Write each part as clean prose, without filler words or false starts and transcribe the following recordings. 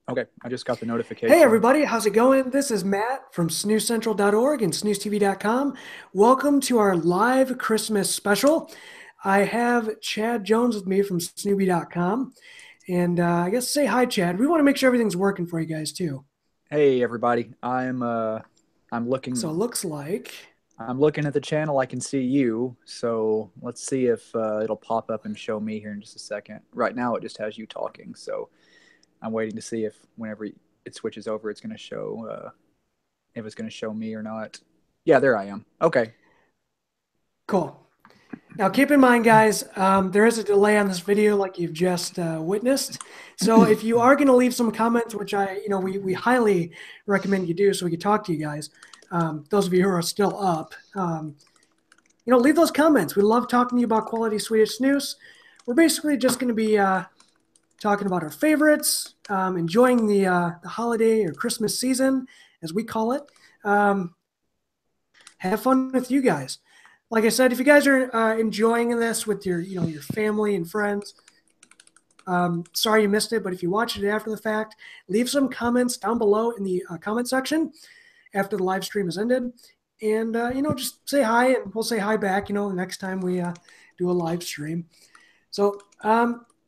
Okay, I just got the Hey notification. everybody, how's it going? This is Matt from SnusCENTRAL.org and SnusTV.com. Welcome to our live Christmas special. I have Chad Jones with me from Snoopy.com. And I guess say hi, Chad. We want to make sure everything's working for you guys too. Hey everybody, I'm So it looking looks like, I'm looking at the channel. I can see you, so let's see if it'll pop up and show me here in just a second. Right now, it just has you talking, so I'm waiting to see if whenever it switches over, it's going to show if it's going to show me or not. Yeah, there I am. Okay. cool. Now keep in mind, guys, there is a delay on this video like you've just witnessed. So if you are going to leave some comments, which we highly recommend you do so we can talk to you guys, those of you who are still up, leave those comments. We love talking to you about quality Swedish snus. We're basically just going to be talking about our favorites, enjoying the holiday or Christmas season, as we call it. Have fun with you guys. Like I said, if you guys are enjoying this with your family and friends, sorry you missed it, but if you watched it after the fact, leave some comments down below in the comment section after the live stream has ended, and just say hi, and we'll say hi back. The next time we do a live stream. So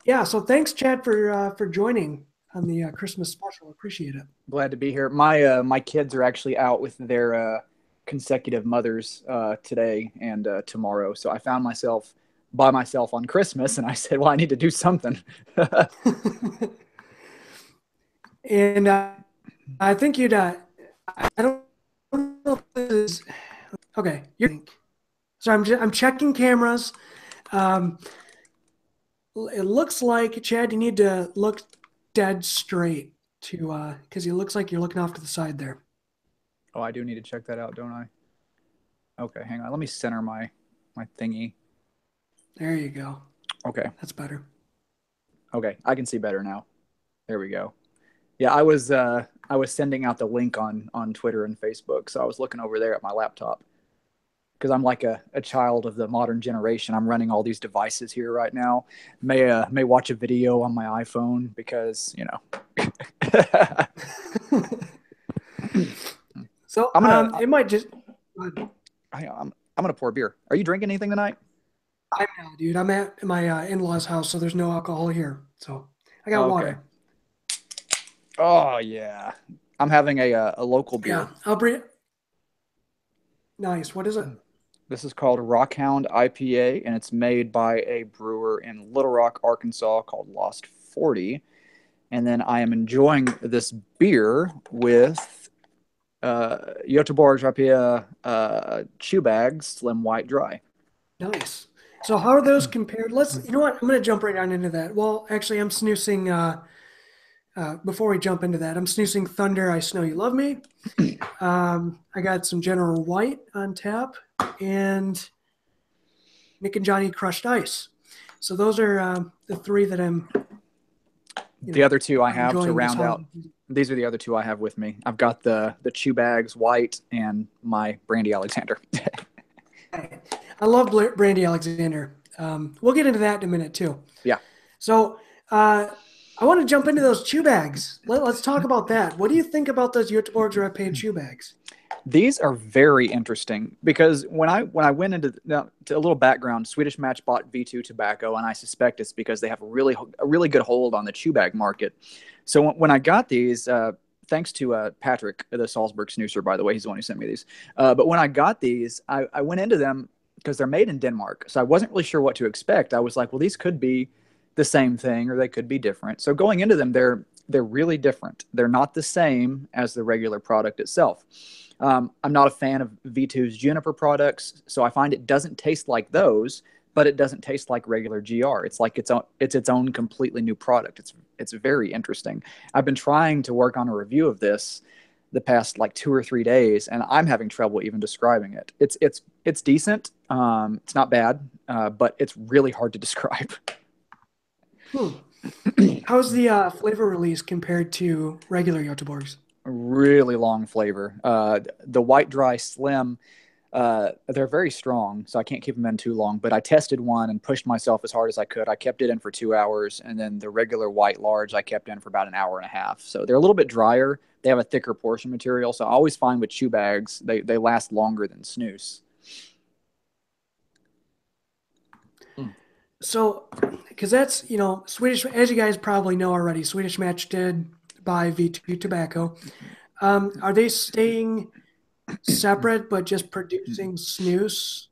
yeah, so thanks, Chad, for joining on the Christmas special. Appreciate it. Glad to be here. My kids are actually out with their consecutive mothers today and tomorrow, so I found myself by myself on Christmas, and I said, "Well, I need to do something." And I think you'd. I don't know if this is okay. So I'm checking cameras. Um, it looks like, Chad, you need to look dead straight to because it looks like you're looking off to the side there. Oh, I do need to check that out, don't I? Okay, hang on. Let me center my thingy. There you go. Okay. That's better. Okay, I can see better now. There we go. Yeah, I was sending out the link on Twitter and Facebook, so I was looking over there at my laptop because I'm like a child of the modern generation. I'm running all these devices here right now. May watch a video on my iPhone because So I'm gonna it might just. I'm gonna pour beer. Are you drinking anything tonight? I'm now, dude. I'm at my in-laws' house, so there's no alcohol here. So I got Okay. water. Oh yeah, I'm having a local beer. Yeah, I'll bring. Nice. What is it? This is called Rockhound IPA, and it's made by a brewer in Little Rock, Arkansas, called Lost 40. And then I am enjoying this beer with Göteborgs IPA chew bags, slim white dry. Nice. So how are those compared? You know what? I'm going to jump right on into that. Well, actually, I'm snoozing. Before we jump into that, I'm snoozing Thunder. I Snow You Love Me. I got some General White on tap and Nick and Johnny Crushed Ice. So those are the three that The other two I have to enjoying this round out. holiday season. These are the other two I have with me. I've got the chew bags white and my Brandy Alexander. I love Brandy Alexander. We'll get into that in a minute too. Yeah. So I want to jump into those chew bags. Let's talk about that. What do you think about those Göteborgs Rapé chew bags? These are very interesting because when I went into now to a little background, Swedish Match bought V2 Tobacco, and I suspect it's because they have a really good hold on the chew bag market. So when I got these, thanks to Patrick, the Salzburg snoozer, by the way, he's the one who sent me these. But when I got these, I went into them because they're made in Denmark, so I wasn't really sure what to expect. I was like, well, these could be the same thing or they could be different. So going into them, they're really different. They're not the same as the regular product itself. I'm not a fan of V2's Juniper products, so I find it doesn't taste like those, but it doesn't taste like regular GR. It's like its own completely new product. It's very interesting. I've been trying to work on a review of this the past like 2 or 3 days, and I'm having trouble even describing it. It's decent. It's not bad, but it's really hard to describe. Hmm. How's the flavor release compared to regular Göteborgs? Really long flavor. The white dry slim. They're very strong, so I can't keep them in too long. But I tested one and pushed myself as hard as I could. I kept it in for 2 hours, and then the regular white large I kept in for about an hour and a half. So they're a little bit drier. They have a thicker portion material, so I always find with chew bags they last longer than snus. So, because that's, Swedish, as you guys probably know already, Swedish Match did buy V2 Tobacco. Are they staying separate but just producing snus?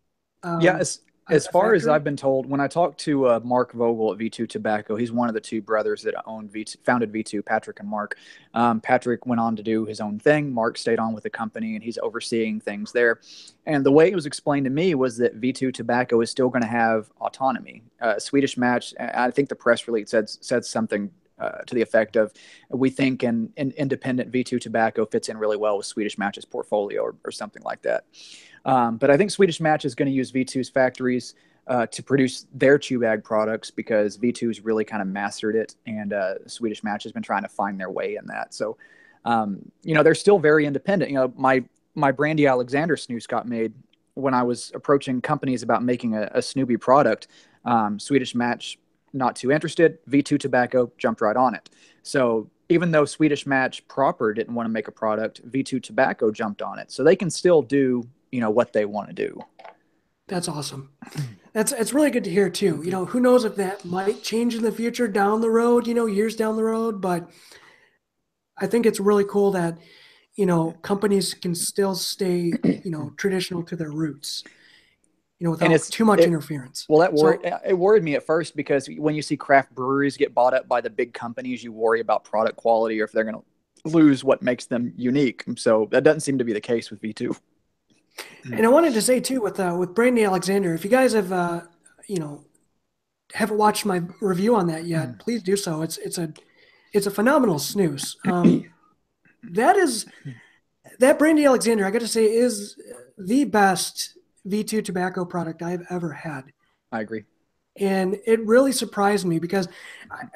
Yeah, as far as I've been told, when I talked to Mark Vogel at V2 Tobacco, he's one of the two brothers that founded V2, Patrick and Mark. Patrick went on to do his own thing. Mark stayed on with the company, and he's overseeing things there. And the way it was explained to me was that V2 Tobacco is still going to have autonomy. Swedish Match, I think the press release said something to the effect of, we think an independent V2 Tobacco fits in really well with Swedish Match's portfolio or something like that. But I think Swedish Match is going to use V2's factories to produce their chew bag products because V2's really kind of mastered it, and Swedish Match has been trying to find their way in that. So, they're still very independent. My Brandy Alexander snus got made when I was approaching companies about making a Snoopy product. Swedish Match not too interested. V2 Tobacco jumped right on it. So even though Swedish Match proper didn't want to make a product, V2 Tobacco jumped on it. So they can still do what they want to do. That's awesome. It's really good to hear too. Who knows if that might change in the future down the road, years down the road, but I think it's really cool that, companies can still stay, traditional to their roots, without too much interference. Well, it worried me at first because when you see craft breweries get bought up by the big companies, you worry about product quality or if they're going to lose what makes them unique. So that doesn't seem to be the case with V2. And I wanted to say too, with Brandy Alexander, if you guys have haven't watched my review on that yet, please do so. It's a phenomenal snus. That Brandy Alexander, I got to say, is the best V2 tobacco product I've ever had. I agree. And it really surprised me because,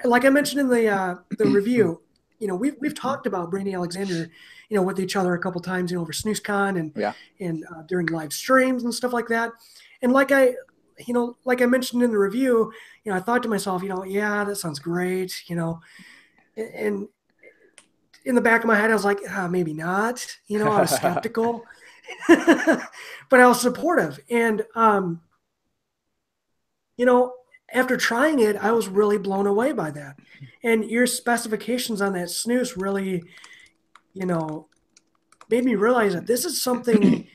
like I mentioned in the review, we've talked about Brandy Alexander, with each other a couple times, over SnusCon and during live streams and stuff like that. And like I mentioned in the review, I thought to myself, yeah, that sounds great, and in the back of my head, I was like, maybe not, I was skeptical, but I was supportive. And, after trying it, I was really blown away by that. And your specifications on that snus really, made me realize that this is something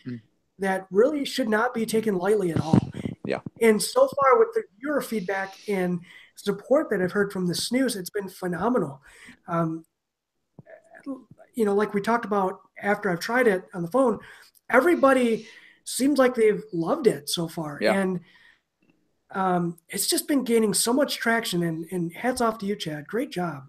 that really should not be taken lightly at all. Yeah. And so far with the viewer feedback and support that I've heard from the snus, it's been phenomenal. Like we talked about after I've tried it on the phone, everybody seems like they've loved it so far. Yeah. And it's just been gaining so much traction, and hats off to you, Chad. Great job.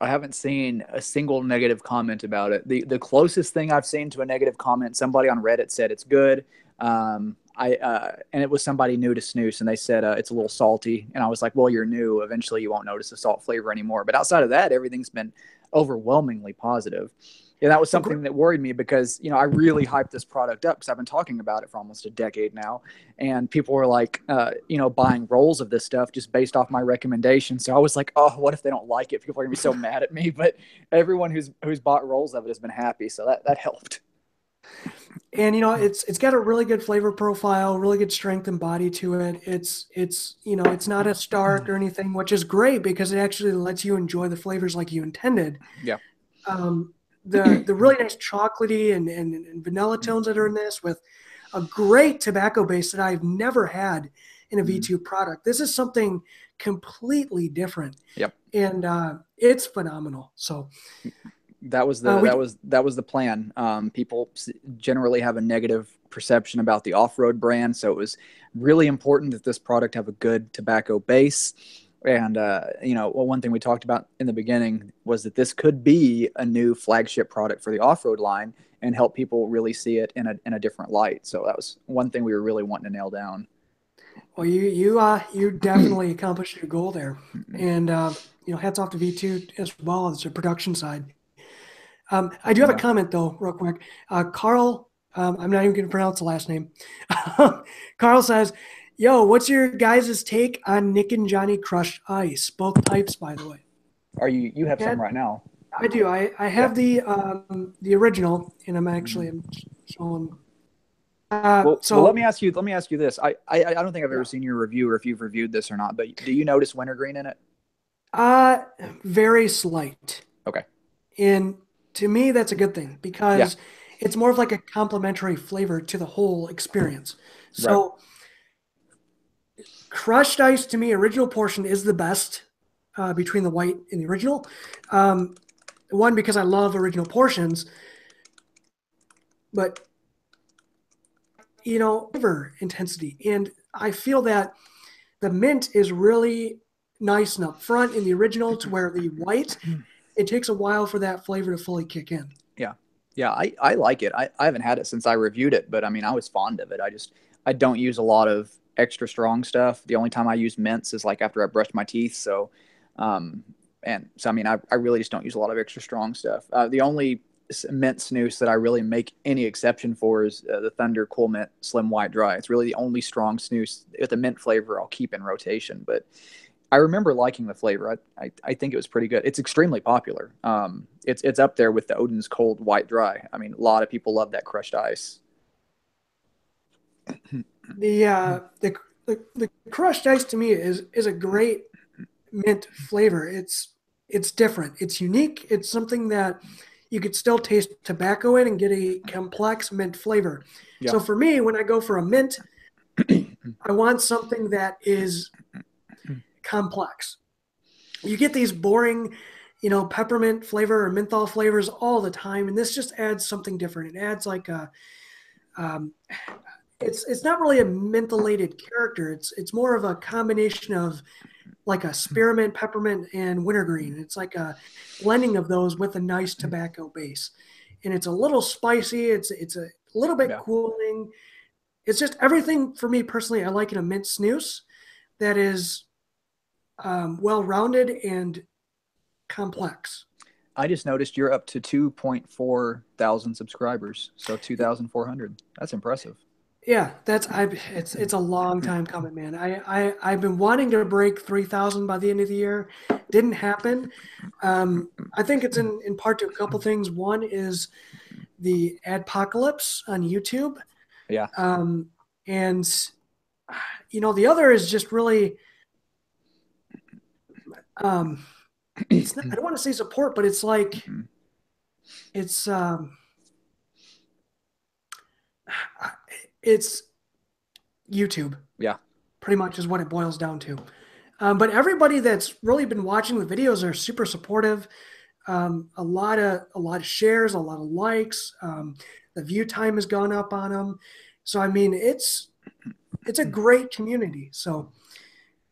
I haven't seen a single negative comment about it. The closest thing I've seen to a negative comment, somebody on Reddit said it's good. And it was somebody new to snus, and they said it's a little salty. And I was like, well, you're new. Eventually you won't notice the salt flavor anymore. But outside of that, everything's been overwhelmingly positive. And that was something that worried me because, I really hyped this product up because I've been talking about it for almost a decade now. And people were like, buying rolls of this stuff just based off my recommendation. So I was like, oh, what if they don't like it? People are going to be so mad at me. But everyone who's bought rolls of it has been happy. So that helped. And, it's got a really good flavor profile, really good strength and body to it. It's not a stark or anything, which is great because it actually lets you enjoy the flavors like you intended. Yeah. The really nice chocolatey and vanilla tones that are in this with a great tobacco base that I've never had in a V2 product. This is something completely different. Yep. And it's phenomenal. So that was the plan. People generally have a negative perception about the off-road brand. So it was really important that this product have a good tobacco base. And, one thing we talked about in the beginning was that this could be a new flagship product for the off-road line and help people really see it in a different light. So that was one thing we were really wanting to nail down. Well, you definitely accomplished your goal there. And, hats off to V2 as well as the production side. I do have a comment though, real quick. Carl I'm not even going to pronounce the last name. Carl says, yo, what's your guys' take on Nick and Johnny Crushed Ice? Both types, by the way. You have some Chad? right now? I do. I Yeah. have the original, and I'm showing. Well, So let me ask you this. I don't think I've ever yeah, seen your review or if you've reviewed this or not, but do you notice wintergreen in it? uh, very slight, Okay. and to me that's a good thing Yeah. because it's more of like a complementary flavor to the whole experience. Right. So crushed ice to me, original portion is the best between the white and the original. Um, one because I love original portions, but flavor intensity, and I feel that the mint is really nice and up front in the original to where the white, it takes a while for that flavor to fully kick in. Yeah. Yeah. I like it. I haven't had it since I reviewed it, but I mean, I was fond of it. I don't use a lot of extra strong stuff. The only time I use mints is like after I brush my teeth. So, um, and so, I mean, I really just don't use a lot of extra strong stuff. The only mint snus that I really make any exception for is the Thunder Cool Mint Slim White Dry. It's really the only strong snus with a mint flavor I'll keep in rotation. But I remember liking the flavor. I think it was pretty good. It's extremely popular. It's up there with the Odin's Cold White Dry. I mean, a lot of people love that crushed ice. The crushed ice to me is a great mint flavor. It's different. It's unique. It's something that you could still taste tobacco in and get a complex mint flavor. Yeah. So for me, when I go for a mint, I want something that is complex. You get these boring, peppermint flavor or menthol flavors all the time, and this just adds something different. It adds like a, um, it's not really a mentholated character. It's more of a combination of like a spearmint, peppermint, and wintergreen. It's like a blending of those with a nice tobacco base, and it's a little spicy. It's a little bit Yeah. cooling. It's just everything for me personally. I like in a mint snus that is well rounded and complex. I just noticed you're up to 2.4 thousand subscribers. So 2,400. That's impressive. Yeah, it's a long time coming, man. I've been wanting to break 3,000 by the end of the year. Didn't happen. I think it's in part to a couple things. One is the adpocalypse on YouTube, Yeah. and the other is just really it's not, I don't want to say support, but it's like it's it's YouTube. Yeah. Pretty much is what it boils down to. But everybody that's really been watching the videos are super supportive. A lot of shares, a lot of likes. The view time has gone up on them. So I mean, it's a great community. So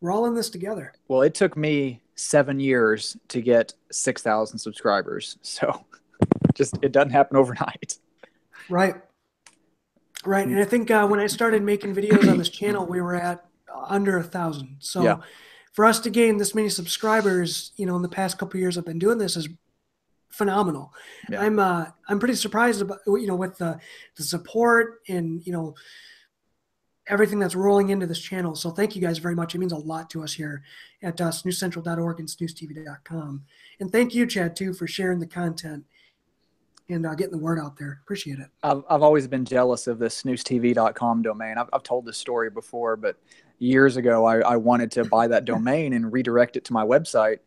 we're all in this together. Well, it took me 7 years to get 6,000 subscribers. So just it doesn't happen overnight. Right. Right. And I think when I started making videos on this channel, we were at under 1,000. So Yeah. for us to gain this many subscribers, in the past couple of years I've been doing this is phenomenal. Yeah. I'm pretty surprised about with the support and everything that's rolling into this channel. So thank you guys very much. It means a lot to us here at SnusCENTRAL.org and SnusTV.com. And thank you, Chad, too, for sharing the content and getting the word out there. Appreciate it. I've always been jealous of the SnusTV.com domain. I've told this story before, but years ago I wanted to buy that domain and redirect it to my website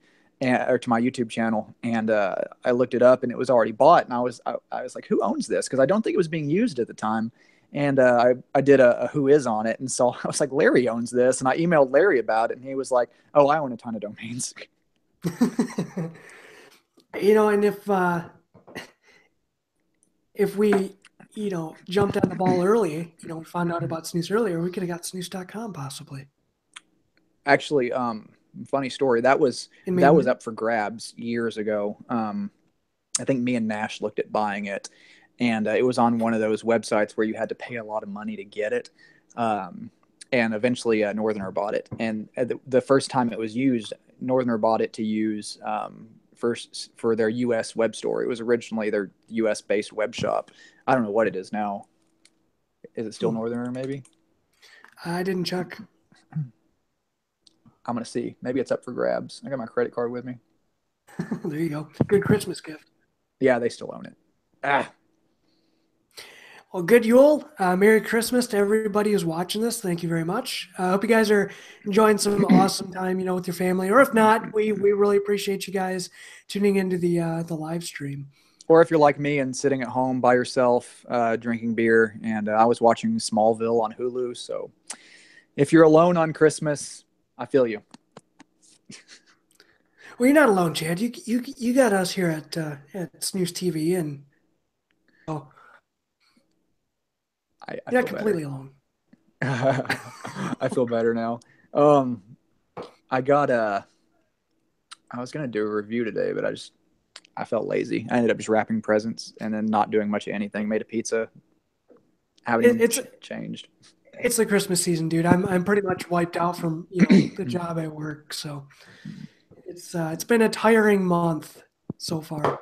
or to my YouTube channel. And I looked it up and it was already bought. And I was like, who owns this? Because I don't think it was being used at the time. And I did a who is on it. And so I was like, Larry owns this. And I emailed Larry about it. And he was like, oh, I own a ton of domains. And if we, jumped on the ball early, found out about Snus earlier, we could have got snus.com possibly. Actually, funny story. That was up for grabs years ago. I think me and Nash looked at buying it, and it was on one of those websites where you had to pay a lot of money to get it. And eventually Northerner bought it. And the first time it was used, Northerner bought it to use first for their U.S. web store. It was originally their U.S. based web shop. I don't know what it is now. Is it still Northerner, maybe? I didn't check. I'm going to see. Maybe it's up for grabs. I got my credit card with me. There you go. Good Christmas gift. Yeah, they still own it. Ah. Well, good Yule. Merry Christmas to everybody who's watching this. Thank you very much. I hope you guys are enjoying some awesome time, with your family. Or if not, we really appreciate you guys tuning into the live stream. Or if you're like me and sitting at home by yourself, drinking beer. And I was watching Smallville on Hulu. So if you're alone on Christmas, I feel you. Well, you're not alone, Chad. You got us here at SnusTV, and you're not completely alone. I feel better now. I was gonna do a review today, but I felt lazy. I ended up just wrapping presents and then not doing much of anything. Made a pizza. Haven't even changed. It's the Christmas season, dude. I'm pretty much wiped out from the job at work, so it's been a tiring month so far.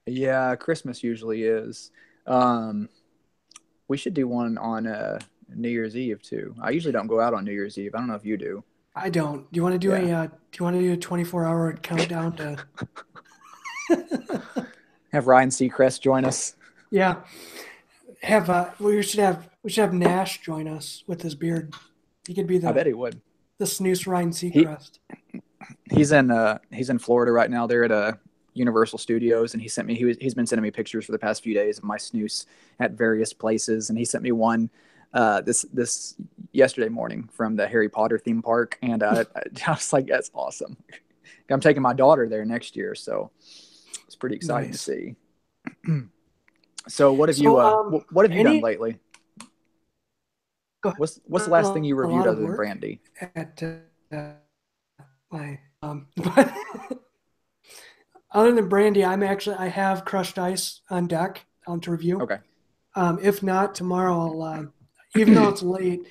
Yeah, Christmas usually is. We should do one on New Year's Eve too. I usually don't go out on New Year's Eve. I don't know if you do. I don't. Do you want to do a 24-hour countdown to have Ryan Seacrest join us? Yeah. We should have Nash join us with his beard. He could be I bet he would. The Snus Ryan Seacrest. He's in Florida right now. They're at Universal Studios, and he's been sending me pictures for the past few days of my snus at various places, and he sent me one this yesterday morning from the Harry Potter theme park, and I was like, that's awesome. I'm taking my daughter there next year, so it's pretty exciting to see. So what have you done lately? What's the last thing you reviewed other than brandy? Other than brandy, I have crushed ice on deck to review. Okay. If not, tomorrow I'll, even though it's late,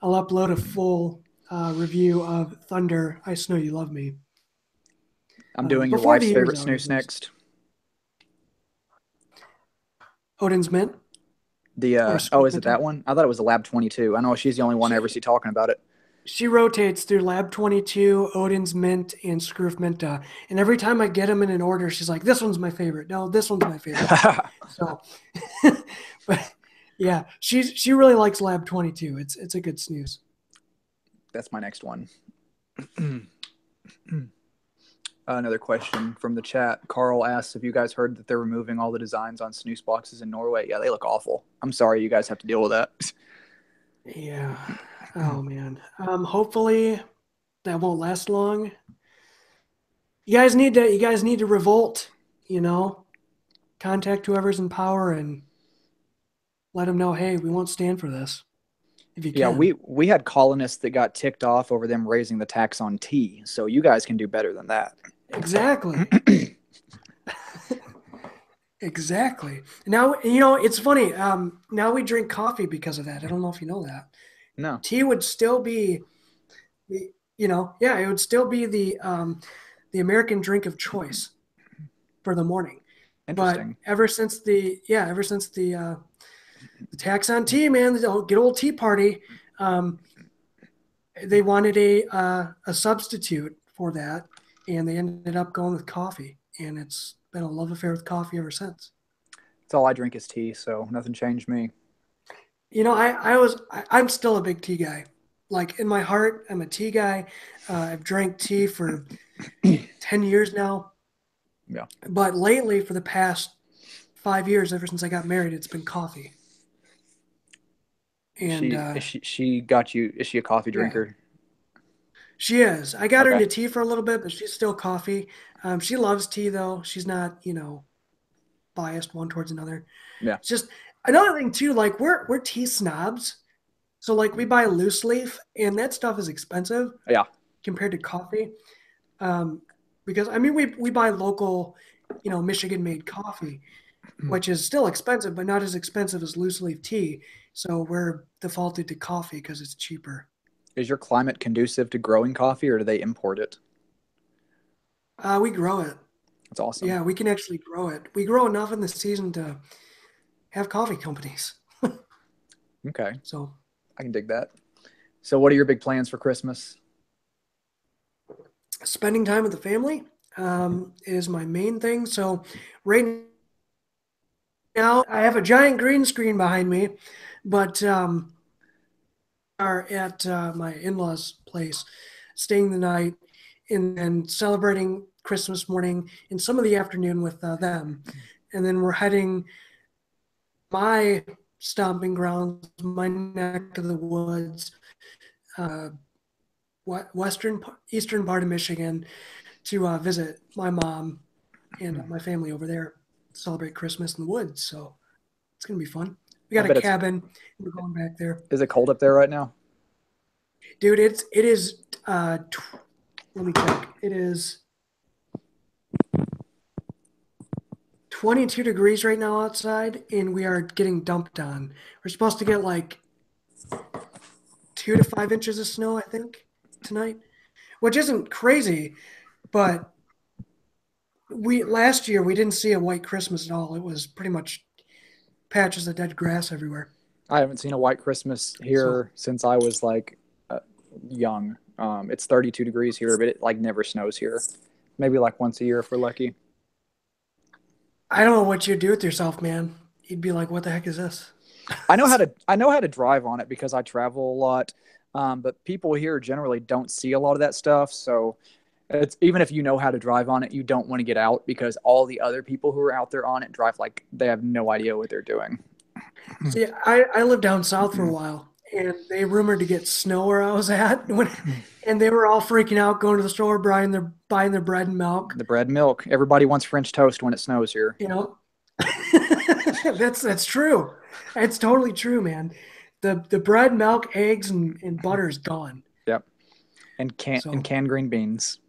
I'll upload a full review of Thunder. I Know You Love Me. I'm doing your wife's favorite snus next. Odin's Mint. Is it that one? I thought it was a Lab 22. I know she's the only one I ever see talking about it. She rotates through Lab 22, Odin's Mint, and Scroof Minta. And every time I get them in an order, she's like, this one's my favorite. No, this one's my favorite. So, but yeah, she really likes Lab 22. It's a good snooze. That's my next one. Another question from the chat. Carl asks if you guys heard that they're removing all the designs on snus boxes in Norway. Yeah, they look awful. I'm sorry you guys have to deal with that. Yeah. Oh man. Hopefully that won't last long. You guys need to revolt, contact whoever's in power and let them know, hey, we won't stand for this. If you can. Yeah, we had colonists that got ticked off over them raising the tax on tea. So you guys can do better than that. Exactly. Exactly. Now, it's funny. Now we drink coffee because of that. I don't know if you know that. No. Tea would still be, it would still be the American drink of choice for the morning. Interesting. But ever since the tax on tea, man, the good old Tea Party, they wanted a substitute for that, and they ended up going with coffee, and it's been a love affair with coffee ever since. That's all I drink is tea, so nothing changed me. I'm still a big tea guy. Like in my heart, I'm a tea guy. I've drank tea for 10 years now. Yeah. But lately, for the past 5 years, ever since I got married, it's been coffee. And she got you? Is she a coffee drinker? Yeah. She is. I got her into tea for a little bit, but she's still coffee. She loves tea though. She's not, biased one towards another. Yeah. It's just another thing too. Like we're tea snobs, so like we buy loose leaf, and that stuff is expensive. Yeah. Compared to coffee, because we buy local, Michigan made coffee, which is still expensive, but not as expensive as loose leaf tea. So we're defaulted to coffee because it's cheaper. Is your climate conducive to growing coffee, or do they import it? We grow it. That's awesome. Yeah, we can actually grow it. We grow enough in the season to have coffee companies. Okay. So I can dig that. So what are your big plans for Christmas? spending time with the family is my main thing. So right now I have a giant green screen behind me, but are at my in-laws' place, staying the night, and then celebrating Christmas morning and some of the afternoon with them, and then we're heading my stomping grounds, my neck of the woods, uh, eastern part of Michigan, to visit my mom and my family over there, celebrate Christmas in the woods. So it's gonna be fun. We I got a bet it's cabin. We're going back there, is it cold up there right now? dude. It is. Let me check. It is 22 degrees right now outside, and we are getting dumped on. We're supposed to get like 2 to 5 inches of snow, I think, tonight, which isn't crazy, but we last year we didn't see a white Christmas at all. It was pretty much patches of dead grass everywhere. I haven't seen a white Christmas So here since I was like young. It's 32 degrees here, but it like never snows here. Maybe like once a year if we're lucky. I don't know what you'd do with yourself, man. You'd be like, "What the heck is this?" I know how to drive on it because I travel a lot. But people here generally don't see a lot of that stuff. So it's even if you know how to drive on it, you don't want to get out because all the other people who are out there on it drive like they have no idea what they're doing. See, I lived down south for a while, and they rumored to get snow where I was at, and they were all freaking out, going to the store, buying their bread and milk. The bread and milk. Everybody wants French toast when it snows here. You know, that's true. It's totally true, man. The bread, milk, eggs, and butter is gone. Yep. And So, canned green beans.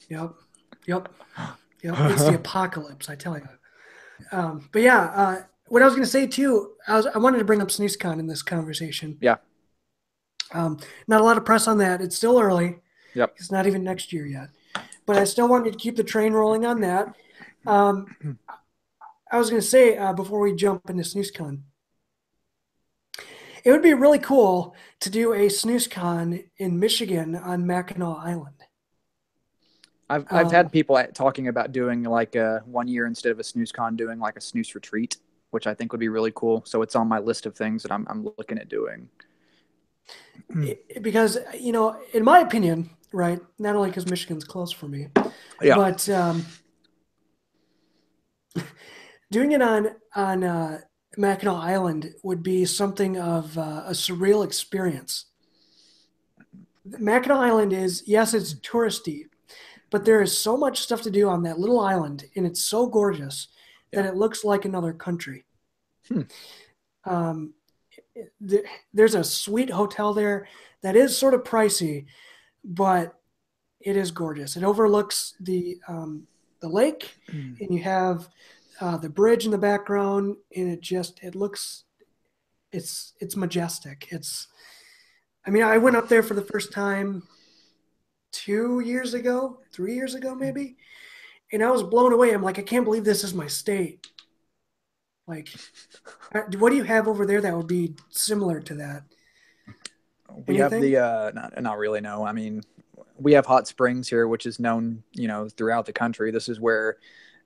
yep, yep, yep. It's the apocalypse, I tell you. But yeah, what I was going to say too, I wanted to bring up SnusCon in this conversation. Yeah. Not a lot of press on that. It's still early. Yep. It's not even next year yet. But I still wanted to keep the train rolling on that. I was going to say before we jump into SnusCon, it would be really cool to do a SnusCon in Michigan on Mackinac Island. I've had people talking about doing like a 1 year instead of a SnusCon, doing like a snus retreat, which I think would be really cool. So it's on my list of things that I'm looking at doing. Because, in my opinion, right, not only because Michigan's close for me, Yeah. but doing it on Mackinac Island would be something of a surreal experience. Mackinac Island is, yes, it's touristy, but there is so much stuff to do on that little island, and it's so gorgeous that it looks like another country. Um, there's a sweet hotel there that is sort of pricey, but it is gorgeous. It overlooks the lake, and you have the bridge in the background, and it's majestic. I went up there for the first time 2 years ago, 3 years ago, maybe. And I was blown away. I'm like, I can't believe this is my state. Like, what do you have over there that would be similar to that? We have Anything? the not really, no. I mean, we have hot springs here, which is known, throughout the country. This is where,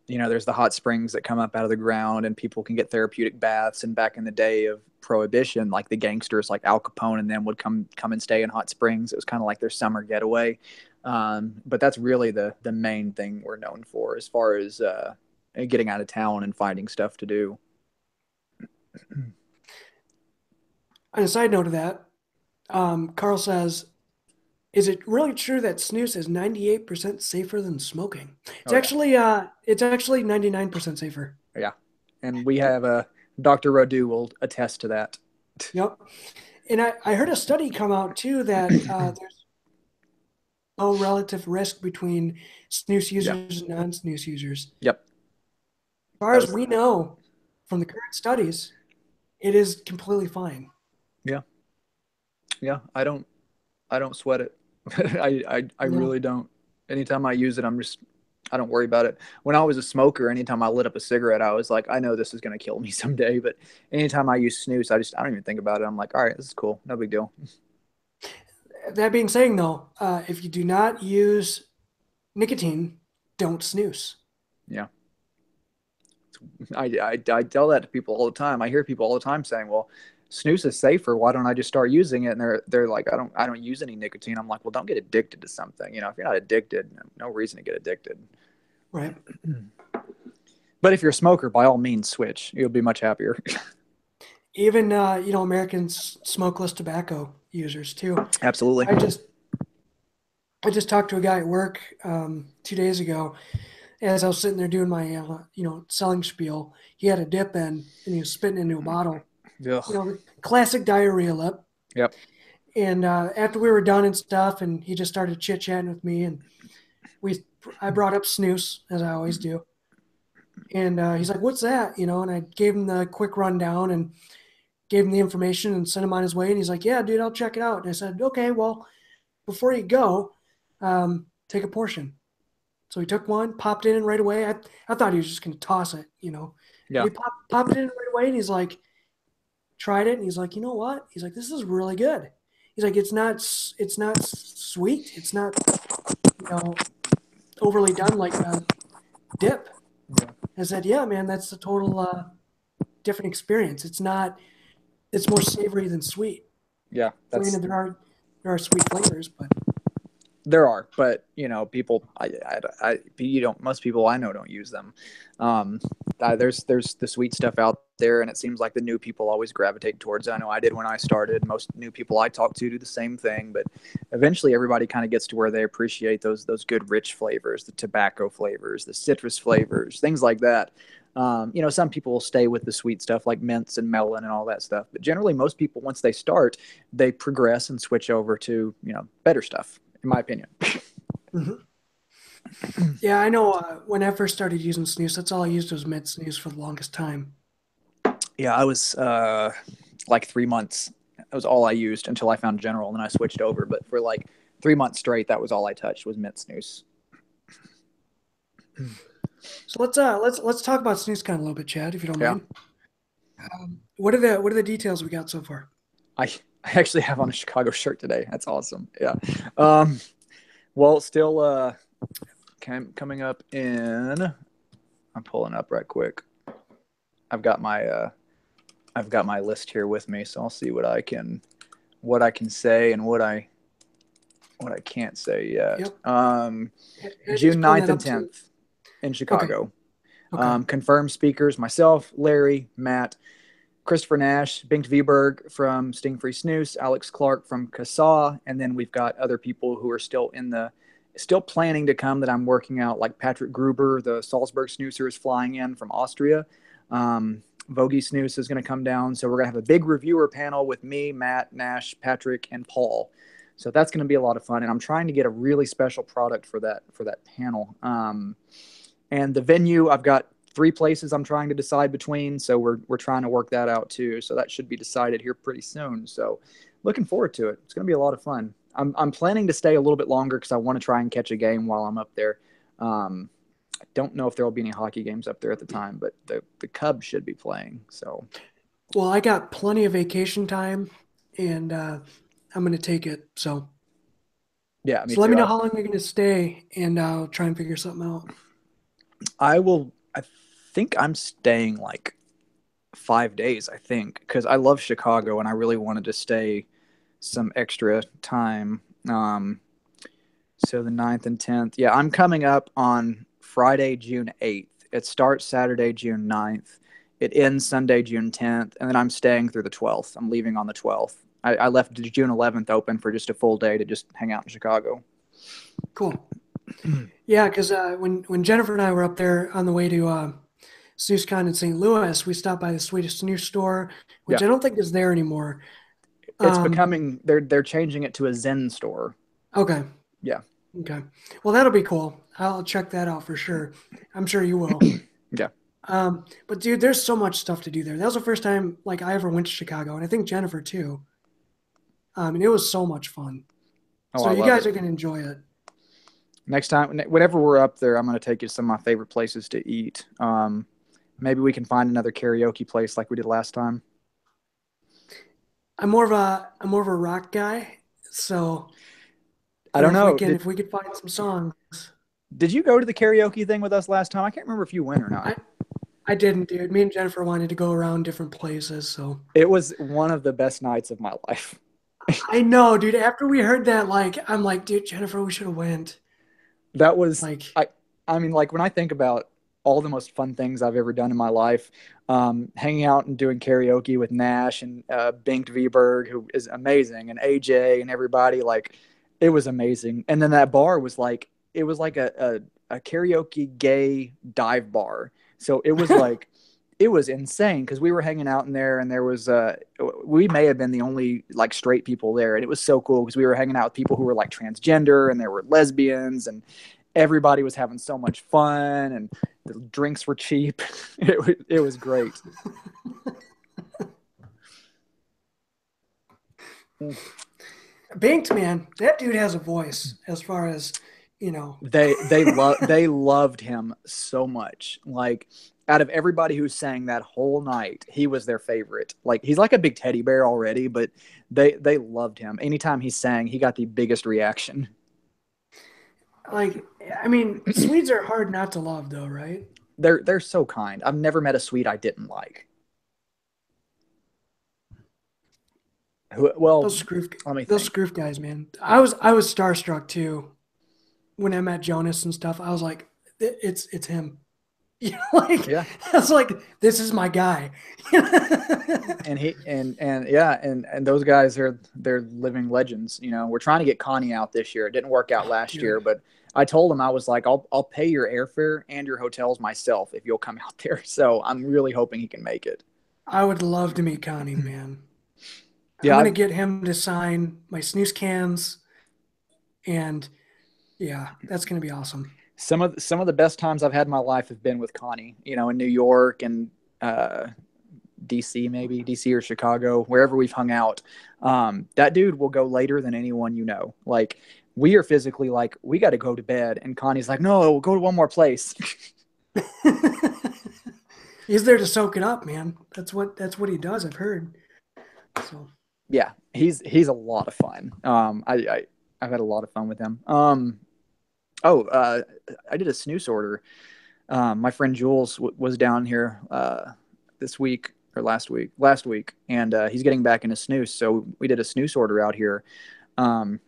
there's the hot springs that come up out of the ground and people can get therapeutic baths. And back in the day of prohibition, like the gangsters like Al Capone and them would come and stay in hot springs. It was kind of like their summer getaway. But that's really the main thing we're known for as far as getting out of town and finding stuff to do. On a side note of that, Carl says, is it really true that snus is 98% safer than smoking? It's actually 99% safer. Yeah. And we have Dr. Rodu will attest to that. Yep. And I heard a study come out too that there's no relative risk between snus users and non-snus users. Yep. As far as we know from the current studies, it is completely fine. Yeah. Yeah. I don't sweat it. I really don't. Anytime I use it, I don't worry about it. When I was a smoker, anytime I lit up a cigarette, I was like, I know this is going to kill me someday. But anytime I use snus, I don't even think about it. I'm like, all right, this is cool. No big deal. That being said, though, if you do not use nicotine, don't snooze. Yeah. I tell that to people all the time. I hear people all the time saying, well, snus is safer. Why don't I just start using it? And they're like, I don't use any nicotine. I'm like, well, don't get addicted to something. You know, if you're not addicted, no reason to get addicted. Right. But if you're a smoker, by all means, switch. You'll be much happier. Even Americans smokeless tobacco users too. Absolutely. I just talked to a guy at work 2 days ago. As I was sitting there doing my selling spiel, he had a dip in and he was spitting into a bottle. Ugh. The classic diarrhea lip. Yep. And after we were done and stuff, and he just started chit chatting with me, and I brought up snus as I always do. And he's like, "What's that?" And I gave him the quick rundown and gave him the information and sent him on his way. And he's like, "Yeah, dude, I'll check it out." And I said, "Okay, well, before you go, take a portion." So he took one, popped it in right away. I thought he was just going to toss it, Yeah. But he popped it in right away, and he's like, tried it, and he's like, you know what? He's like, this is really good. He's like, it's not sweet. It's not, overly done like a dip. Yeah. I said, yeah, man, that's a total different experience. It's more savory than sweet. Yeah. Granted, there are sweet flavors, but. There are, but people, most people I know don't use them. There's the sweet stuff out there, and it seems like the new people always gravitate towards it. I know I did when I started. Most new people I talk to do the same thing, but eventually everybody kind of gets to where they appreciate those good rich flavors, the tobacco flavors, the citrus flavors, things like that. Some people will stay with the sweet stuff like mints and melon and all that stuff, but generally most people, once they start, they progress and switch over to better stuff, in my opinion. Mm-hmm. Yeah, I know. When I first started using snus, that's all I used was mint snus for the longest time. Yeah, I was like 3 months. That was all I used until I found General, and then I switched over. But for like 3 months straight, that was all I touched was mint snus. So let's talk about SnusCon a little bit, Chad, if you don't mind. What are the details we got so far? I actually have on a Chicago shirt today. That's awesome. Yeah. Well, still coming up in. I'm pulling up right quick. I've got my list here with me, so I'll see what I can say and what I can't say yet. Yep. June 9th and 10th in Chicago. Okay. Confirmed speakers: myself, Larry, Matt, Christopher Nash, Bengt Viberg from Sting Free Snus, Alex Clark from CASA, and then we've got other people who are still planning to come that I'm working out, like Patrick Gruber, the Salzburg snoozer, is flying in from Austria. Vogie Snus is going to come down, so we're going to have a big reviewer panel with me, Matt, Nash, Patrick, and Paul. So that's going to be a lot of fun, and I'm trying to get a really special product for that panel. And the venue, I've got 3 places I'm trying to decide between, so we're trying to work that out too. So that should be decided here pretty soon. So looking forward to it. It's going to be a lot of fun. I'm planning to stay a little bit longer because I want to try and catch a game while I'm up there. I don't know if there will be any hockey games up there at the time, but the Cubs should be playing. So, well, I got plenty of vacation time, and I'm going to take it. So, yeah. So let me know how long you're going to stay, and I'll try and figure something out. I think I'm staying like 5 days, I think, because I love Chicago and I really wanted to stay some extra time. So the 9th and 10th. Yeah, I'm coming up on Friday, June 8th. It starts Saturday, June 9th. It ends Sunday, June 10th. And then I'm staying through the 12th. I'm leaving on the 12th. I left June 11th open for just a full day to just hang out in Chicago. Cool. Yeah, because when Jennifer and I were up there on the way to SnusCon in St. Louis, we stopped by the Swedish Snus store, which I don't think is there anymore. It's becoming, they're changing it to a Zen store. Okay. Yeah. Okay. Well, that'll be cool. I'll check that out for sure. I'm sure you will. Yeah. But dude, there's so much stuff to do there. That was the first time like I ever went to Chicago, and I think Jennifer too. And it was so much fun. So you guys are going to enjoy it. Next time, whenever we're up there, I'm going to take you to some of my favorite places to eat. Maybe we can find another karaoke place like we did last time. I'm more of a rock guy, so I don't if we know. can Did if we could find some songs. did you go to the karaoke thing with us last time? I can't remember if you went or not. I didn't, dude. Me and Jennifer wanted to go around different places, so It was one of the best nights of my life. I know, dude. After we heard that, like, I'm like, dude, Jennifer, we should have went. That was Like, I mean, like when I think about all the most fun things I've ever done in my life, hanging out and doing karaoke with Nash and Bink Vberg, who is amazing, and AJ and everybody, like it was amazing. And then that bar was like it was like a karaoke gay dive bar. So it was like it was insane because we were hanging out in there and there was we may have been the only like straight people there, and it was so cool because we were hanging out with people who were like transgender and there were lesbians, and everybody was having so much fun and the drinks were cheap. It was great. Banked, man, that dude has a voice. As far as you know, They loved him so much. Like out of everybody who sang that whole night, he was their favorite. Like he's like a big teddy bear already, but they loved him. Anytime he sang, he got the biggest reaction. like, I mean, Swedes are hard not to love, though, right? They're so kind. I've never met a Swede I didn't like. Well, Those scroof, let me those think. scroof guys, man. I was starstruck too when I met Jonas and stuff. I was like, it's him. You know, like Yeah. I was like, this is my guy. And he and yeah, and those guys they're living legends. You know, we're trying to get Connie out this year. It didn't work out last year, Dude, but I told him I was like, I'll pay your airfare and your hotels myself if you'll come out there. So I'm really hoping he can make it. I would love to meet Connie, man. I'm Yeah, gonna get him to sign my snooze cans, and yeah, that's gonna be awesome. some of the best times I've had in my life have been with Connie. You know, in New York and uh, DC, maybe DC or Chicago, wherever we've hung out. That dude will go later than anyone you know. Like we are physically like we got to go to bed, and Connie's like, no, we'll go to one more place. He's there to soak it up, man. That's what he does. I've heard. So Yeah, he's a lot of fun. I've had a lot of fun with him. Oh, I did a snooze order. My friend Jules was down here this week or last week, and he's getting back into snooze. So we did a snooze order out here. Um,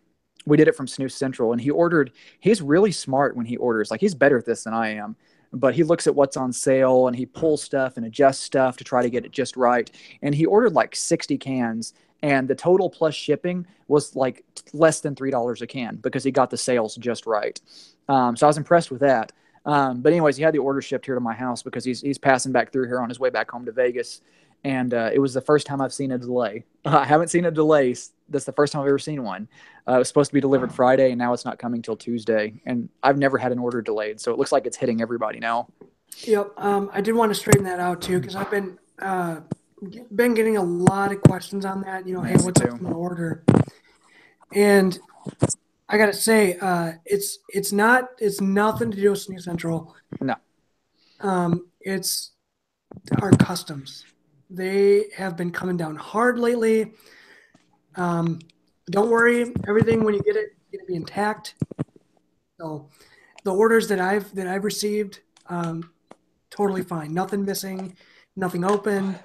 we did it from SnusCENTRAL, and he ordered. He's really smart when he orders. Like he's better at this than I am. But he looks at what's on sale and he pulls stuff and adjusts stuff to try to get it just right. And he ordered like 60 cans, and the total plus shipping was like less than $3 a can because he got the sales just right. So I was impressed with that. But anyways, he had the order shipped here to my house because he's passing back through here on his way back home to Vegas, and it was the first time I've seen a delay. I haven't seen a delay. That's the first time I've ever seen one. It was supposed to be delivered Friday, and now it's not coming till Tuesday. And I've never had an order delayed, so it looks like it's hitting everybody now. yep. I did want to straighten that out too because I've been getting a lot of questions on that. You know, hey, Yeah, me what's up too. with my order? And I gotta say, it's nothing to do with Snooze Central. No. It's our customs. They have been coming down hard lately. Don't worry, everything when you get it is gonna be intact. So the orders that I've received, totally fine. Nothing missing, nothing open.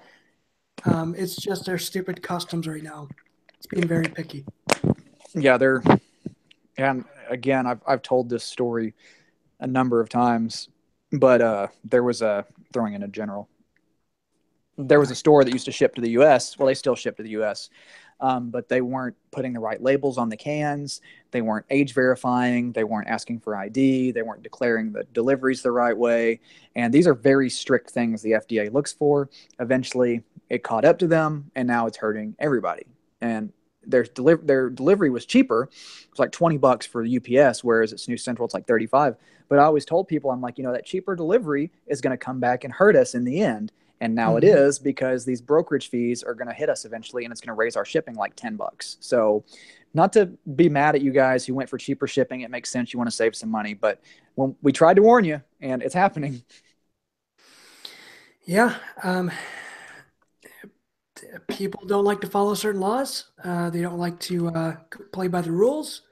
It's just their stupid customs right now. It's being very picky. Yeah, they're and again, I've told this story a number of times, but there was a throwing in a general. There was a store that used to ship to the U.S. Well, they still ship to the U.S., but they weren't putting the right labels on the cans. They weren't age verifying. They weren't asking for ID. They weren't declaring the deliveries the right way. And these are very strict things the FDA looks for. Eventually, it caught up to them, and now it's hurting everybody. And their delivery was cheaper. It was like $20 for the UPS, whereas at SnusCENTRAL it's like 35. But I always told people, I'm like, that cheaper delivery is going to come back and hurt us in the end. And now it is, because these brokerage fees are going to hit us eventually, and it's going to raise our shipping like $10. So not to be mad at you guys who went for cheaper shipping. It makes sense. You want to save some money, but when we tried to warn you, and it's happening. Yeah. People don't like to follow certain laws. They don't like to play by the rules.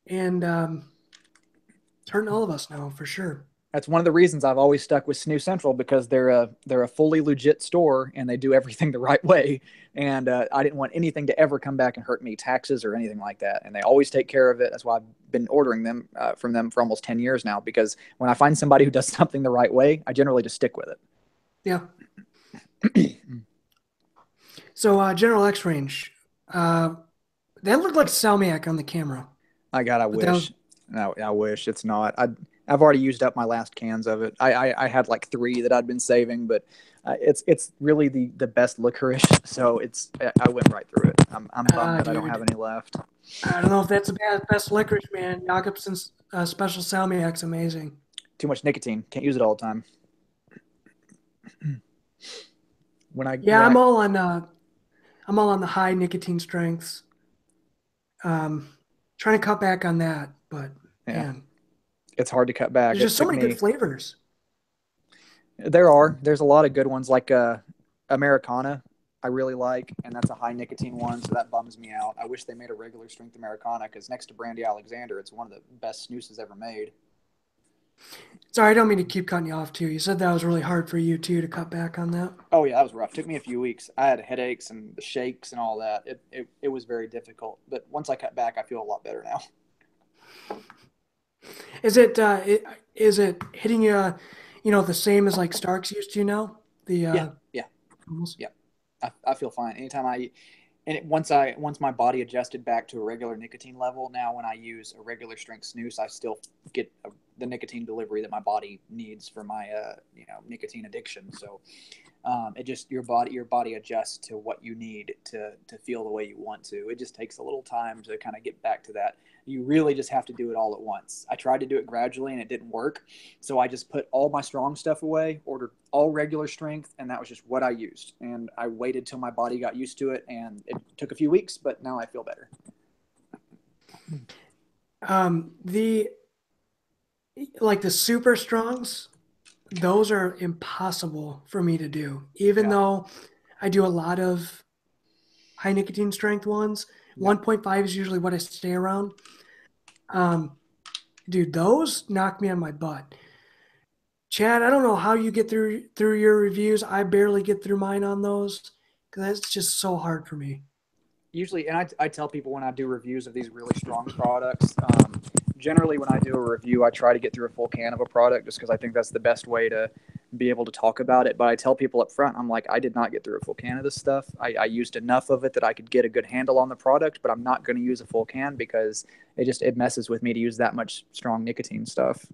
And it's hurting all of us now, for sure. That's one of the reasons I've always stuck with SnusCENTRAL, because they're a fully legit store and they do everything the right way. And I didn't want anything to ever come back and hurt me, taxes or anything like that. And they always take care of it. That's why I've been ordering them from them for almost 10 years now, because when I find somebody who does something the right way, I generally just stick with it. Yeah. So General X range, that looked like Salmiak on the camera. I wish. No, I wish it's not. I've already used up my last cans of it. I had like 3 that I'd been saving, but it's really the best licorice. So I went right through it. I'm bummed that I don't have any left. I don't know if that's the best licorice, man. Jakobsen's special Salmiak's amazing. Too much nicotine. Can't use it all the time. I'm all on the high nicotine strengths. Trying to cut back on that, but man, it's hard to cut back. There's just so many good flavors. There's a lot of good ones, like Americana. I really like, and that's a high nicotine one, so that bums me out. I wish they made a regular strength Americana, because next to Brandy Alexander, it's one of the best snoozes ever made. Sorry, I don't mean to keep cutting you off too. You said that was really hard for you too to cut back on that. Oh yeah, that was rough. It took me a few weeks. I had headaches and the shakes and all that. It was very difficult. But once I cut back, I feel a lot better now. Is it hitting you, the same as like Starks used to now? Yeah. I feel fine anytime once my body adjusted back to a regular nicotine level. Now when I use a regular strength snus, I still get the nicotine delivery that my body needs for my nicotine addiction. So it just your body adjusts to what you need to feel the way you want to. It just takes a little time to kind of get back to that. You really just have to do it all at once. I tried to do it gradually and it didn't work. So I just put all my strong stuff away, ordered all regular strength, and that was just what I used. And I waited till my body got used to it, and it took a few weeks, but now I feel better. The super strongs, those are impossible for me to do. Even though I do a lot of high nicotine strength ones, 1.5 is usually what I stay around. Dude, those knock me on my butt. Chad, I don't know how you get through your reviews. I barely get through mine on those, because that's just so hard for me. Usually, and I tell people when I do reviews of these really strong products, generally when I do a review, I try to get through a full can of a product, just because I think that's the best way to be able to talk about it. But I tell people up front, I'm like, I did not get through a full can of this stuff. I used enough of it that I could get a good handle on the product, but I'm not going to use a full can, because it messes with me to use that much strong nicotine stuff.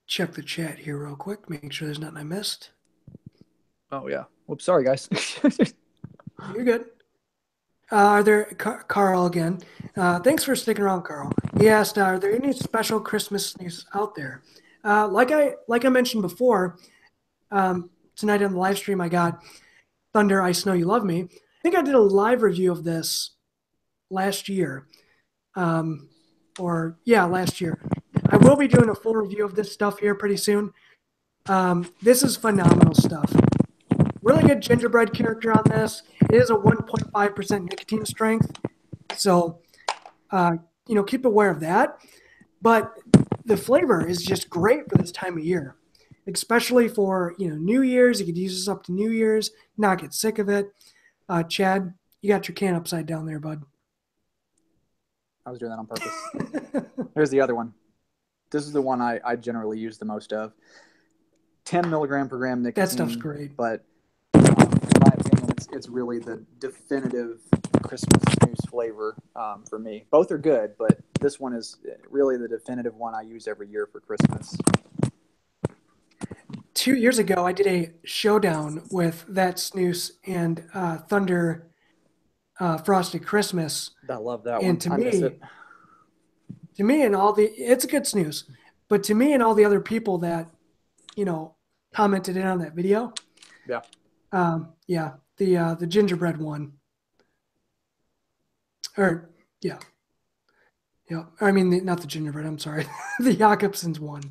Check the chat here real quick, make sure there's nothing I missed. Oh yeah. Whoops, sorry guys. You're good. Carl again. Thanks for sticking around, Carl. He asked, are there any special Christmas snus out there? Like I mentioned before, tonight on the live stream, I got Thunder, I Know You Love Me. I think I did a live review of this last year. Last year. I will be doing a full review of this stuff here pretty soon. This is phenomenal stuff. Really good gingerbread character on this. It is a 1.5% nicotine strength. So, keep aware of that. But the flavor is just great for this time of year, especially for, New Year's. You could use this up to New Year's, not get sick of it. Chad, you got your can upside down there, bud. I was doing that on purpose. Here's the other one. This is the one I generally use the most of. 10 milligram per gram nicotine. That stuff's great. But in my opinion, it's really the definitive Christmas snus flavor for me. Both are good, but this one is really the definitive one I use every year for Christmas. 2 years ago, I did a showdown with that snus and Thunder Frosted Christmas. I love that and one. To me, and all it's a good snus, But to me and all the other people that, you know, commented in on that video, Yeah. yeah, the gingerbread one, or yeah, yeah. I mean, not the gingerbread. I'm sorry, the Jakobson's one.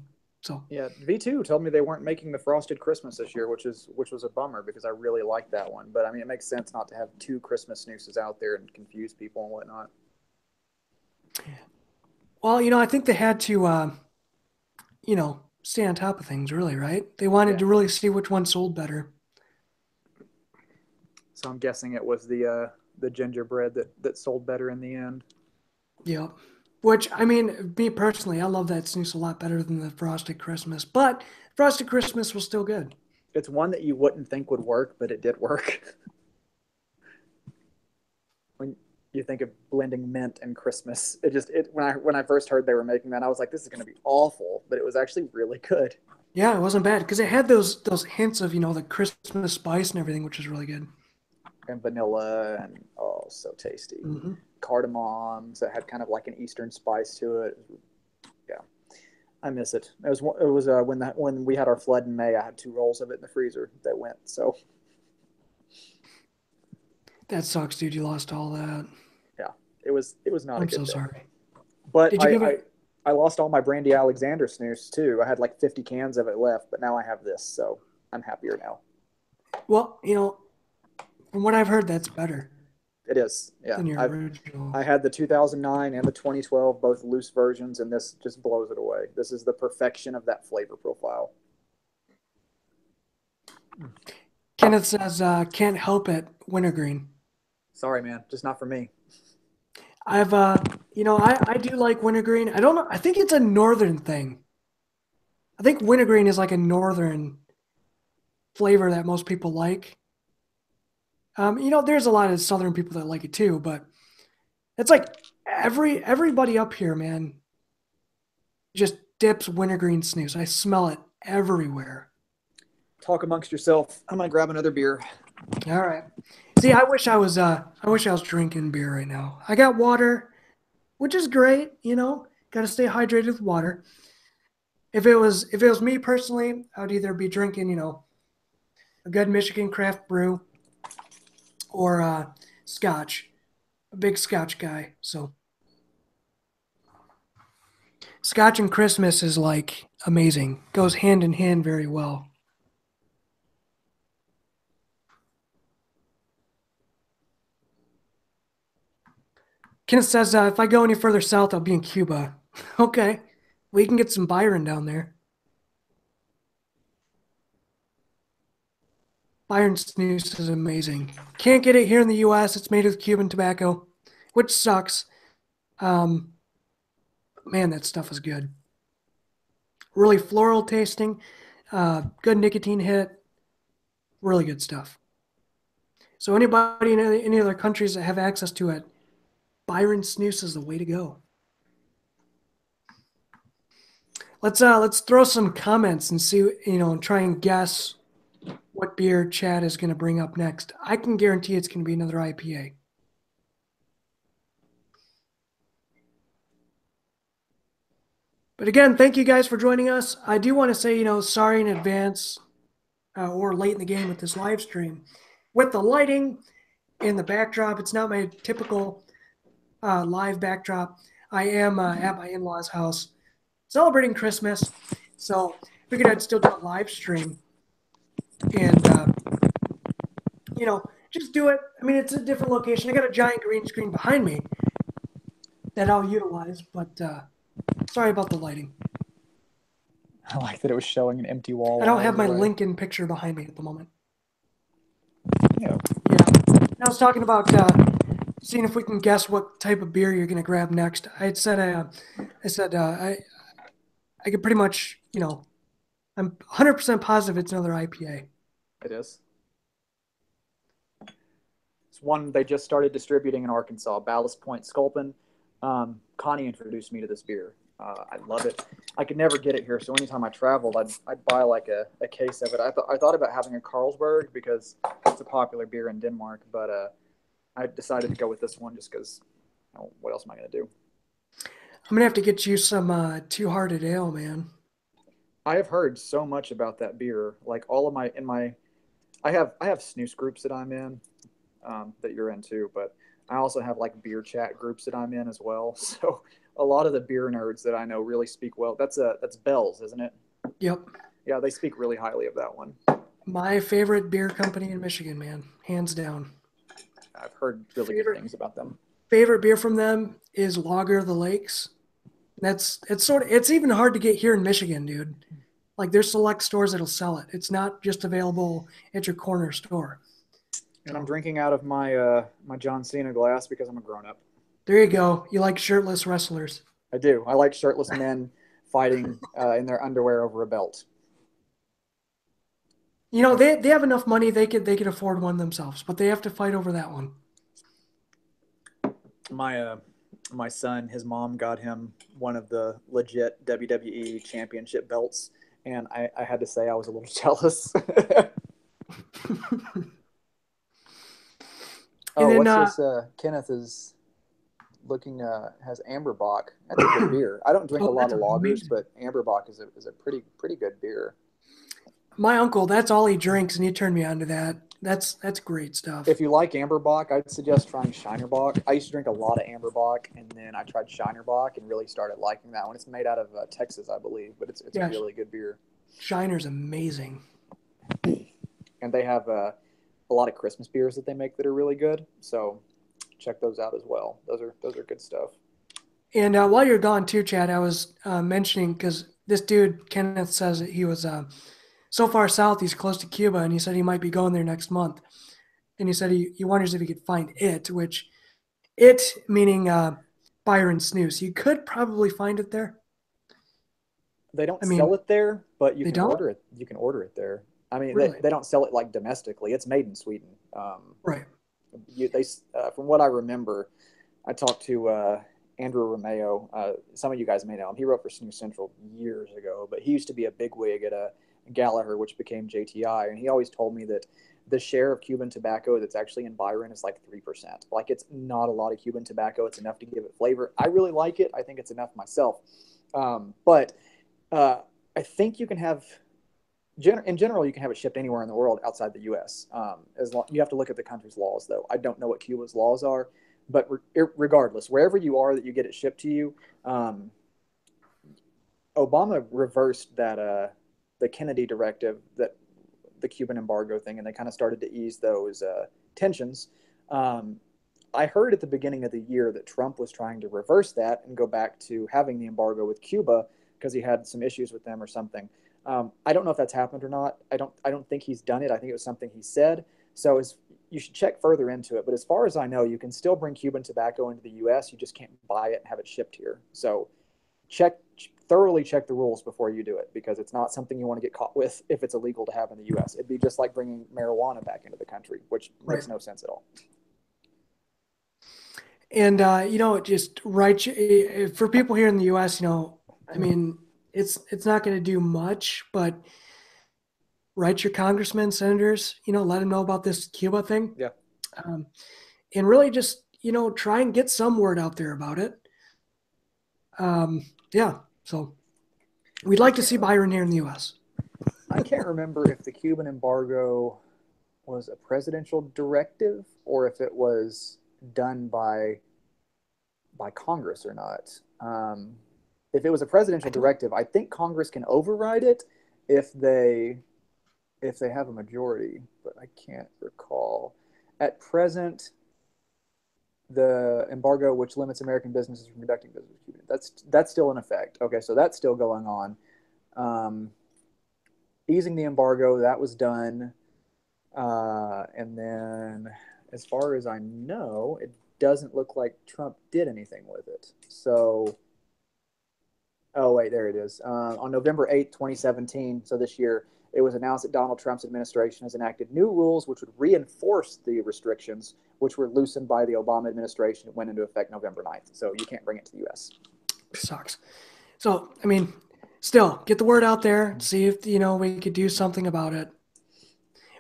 So Yeah, V2 told me they weren't making the Frosted Christmas this year, which was a bummer because I really liked that one. But I mean, it makes sense not to have two Christmas snoozes out there and confuse people and whatnot. well, you know, I think they had to, you know, stay on top of things, really, right? They wanted Yeah. to really see which one sold better. So I'm guessing it was the gingerbread that sold better in the end. Yeah. Which, I mean, me personally, I love that snooze a lot better than the Frosted Christmas, but Frosted Christmas was still good. It's one that you wouldn't think would work, but it did work. When you think of blending mint and Christmas, it when I first heard they were making that, I was like, this is going to be awful, but it was actually really good. Yeah, it wasn't bad because it had those hints of, you know, the Christmas spice and everything, which is really good. And vanilla and oh, so tasty. Mm-hmm. Cardamoms that had kind of like an Eastern spice to it. Yeah, I miss it. It was when we had our flood in May. I had 2 rolls of it in the freezer that went. So That sucks, dude. You lost all that. yeah, it was not a I'm good so day. sorry. But Did you give it? I lost all my Brandy Alexander snooze too. I had like 50 cans of it left, but now I have this, so I'm happier now. Well, you know, from what I've heard, that's better It is, yeah. than your original. I had the 2009 and the 2012, both loose versions, and this just blows it away. This is the perfection of that flavor profile. Kenneth says, can't help it, wintergreen. Sorry, man, just not for me. I've, you know, I do like wintergreen. I don't know. I think it's a northern thing. I think wintergreen is like a northern flavor that most people like. You know, there's a lot of southern people that like it too, but it's like everybody up here, man, just dips wintergreen snooze. I smell it everywhere. Talk amongst yourself. I'm gonna grab another beer. All right. See, I wish I was drinking beer right now. I got water, which is great, you know. Got to stay hydrated with water. If it was me personally, I would either be drinking, you know, a good Michigan craft brew or scotch. A big scotch guy. So scotch and Christmas is like amazing. Goes hand in hand very well. Kenneth says if I go any further south, I'll be in Cuba. Okay, we can get some Byron down there. Byron snus is amazing. Can't get it here in the U.S. It's made with Cuban tobacco, which sucks. Um, Man, that stuff is good. Really floral tasting, good nicotine hit, really good stuff. So anybody in any other countries that have access to it, Byron snus is the way to go. Let's throw some comments and see, you know, and try and guess what beer Chad is going to bring up next. I can guarantee it's going to be another IPA. But again, thank you guys for joining us. I do want to say, you know, sorry in advance or late in the game with this live stream. With the lighting and the backdrop, it's not my typical live backdrop. I am at my in-laws' house celebrating Christmas, so figured I'd still do a live stream and you know, just do it. I mean, it's a different location. I got a giant green screen behind me that I'll utilize, but sorry about the lighting. I like that it was showing an empty wall. I don't have my Lincoln picture behind me at the moment. Yeah. Yeah. I was talking about seeing if we can guess what type of beer you're going to grab next. I said I could pretty much, you know, I'm 100% positive it's another IPA. It is. It's one they just started distributing in Arkansas, Ballast Point Sculpin. Connie introduced me to this beer. I love it. I could never get it here, so anytime I traveled, I'd buy like a case of it. I thought about having a Carlsberg because it's a popular beer in Denmark, but I decided to go with this one just because, what else am I going to do? I'm gonna have to get you some Two Hearted Ale, man. I have heard so much about that beer. Like all of my in my I have snus groups that I'm in, that you're into, but I also have like beer chat groups that I'm in as well. So a lot of the beer nerds that I know really speak well. That's Bell's, isn't it? Yep. Yeah, they speak really highly of that one. My favorite beer company in Michigan, man, hands down. I've heard really good Favorite things about them. favorite beer from them is Lager of the Lakes. That's it's sort of it's even hard to get here in Michigan, dude. Like there's select stores that'll sell it. It's not just available at your corner store. And I'm So drinking out of my John Cena glass because I'm a grown up. there you go. You like shirtless wrestlers. I do. I like shirtless men fighting in their underwear over a belt. You know, they have enough money they could afford one themselves, but they have to fight over that one. My son, his mom got him one of the legit WWE championship belts, and I had to say I was a little jealous. And Oh, then what's this? Kenneth is looking has Amberbach. That's a good beer. I don't drink a oh, lot that's of lagers, amazing. but Amberbach is a pretty good beer. My uncle, that's all he drinks, and he turned me on to that. That's great stuff. If you like Amberbach, I'd suggest trying Shinerbach. I used to drink a lot of Amberbach, and then I tried Shinerbach and really started liking that one. It's made out of Texas, I believe, but it's a Yeah, really good beer. Shiner's amazing. And they have a lot of Christmas beers that they make that are really good. So check those out as well. Those are good stuff. And while you're gone too, Chad, I was mentioning because this dude Kenneth says that he was so far south, he's close to Cuba, and he said he might be going there next month. And he said he wonders if he could find it, which it meaning Byron Snus. You could probably find it there. They don't I sell mean, it there, but you they can don't order it. You can order it there. I mean, really, they don't sell it like domestically. It's made in Sweden. right? They from what I remember, I talked to Andrew Romeo. Some of you guys may know him. He wrote for SnusCENTRAL years ago, but he used to be a bigwig at Gallagher, which became JTI, and he always told me that the share of Cuban tobacco that's actually in Byron is like 3%. Like it's not a lot of Cuban tobacco. It's enough to give it flavor. I really like it. I think it's enough myself. But I think you can have in general, you can have it shipped anywhere in the world outside the U.S. As long, you have to look at the country's laws, though. I don't know what Cuba's laws are, but regardless, wherever you are that you get it shipped to you, Obama reversed that the Kennedy directive, that the Cuban embargo thing, and they kind of started to ease those tensions. Um, I heard at the beginning of the year that Trump was trying to reverse that and go back to having the embargo with Cuba because he had some issues with them or something. I don't know if that's happened or not. I don't think he's done it. I think it was something he said. So you should check further into it. But as far as I know, you can still bring Cuban tobacco into the U.S. You just can't buy it and have it shipped here. So thoroughly check the rules before you do it, because it's not something you want to get caught with if it's illegal to have in the U.S. It'd be just like bringing marijuana back into the country, which Right. makes no sense at all. And just right for people here in the U.S. I mean, it's not going to do much, but write your congressmen, senators, let them know about this Cuba thing, Yeah. um, and really just try and get some word out there about it. Yeah, so we'd like to see Byron here in the U.S. I can't remember if the Cuban embargo was a presidential directive or if it was done by Congress or not. If it was a presidential directive, I think Congress can override it if they have a majority, but I can't recall. At present, the embargo, which limits American businesses from conducting business with Cuba, that's still in effect. Okay, so that's still going on. Um, Easing the embargo, that was done, and then, as far as I know, it doesn't look like Trump did anything with it. So, oh wait, there it is. On November 8th, 2017, so this year, it was announced that Donald Trump's administration has enacted new rules which would reinforce the restrictions which were loosened by the Obama administration. It went into effect November 9th. So you can't bring it to the U.S. Sucks. So I mean, still get the word out there. See if we could do something about it.